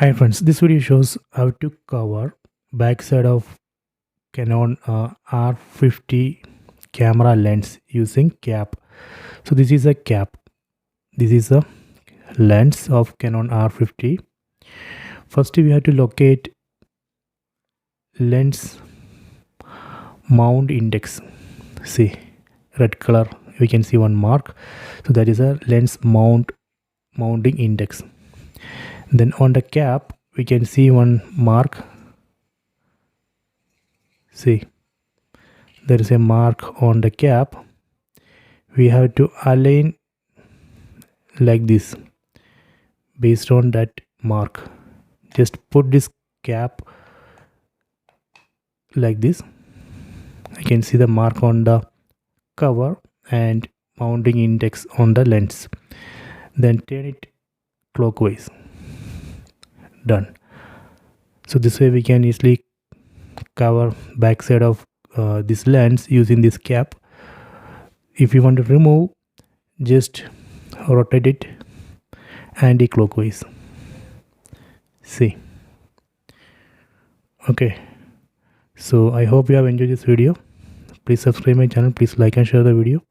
Hi friends, this video shows how to cover backside of Canon R50 camera lens using cap. So this is a cap. This is a lens of Canon R50. First we have to locate lens mount index. See, red color, we can see one mark. So that is a lens mounting index. Then on the cap we can see one mark. See, there is a mark on the cap. We have to align like this based on that mark. Just put this cap like this. I can see the mark on the cover and mounting index on the lens. Then turn it clockwise. Done. So this way we can easily cover backside of this lens using this cap. If you want to remove, just rotate it anti-clockwise. See. Okay, so I hope you have enjoyed this video. Please subscribe my channel, please like and share the video.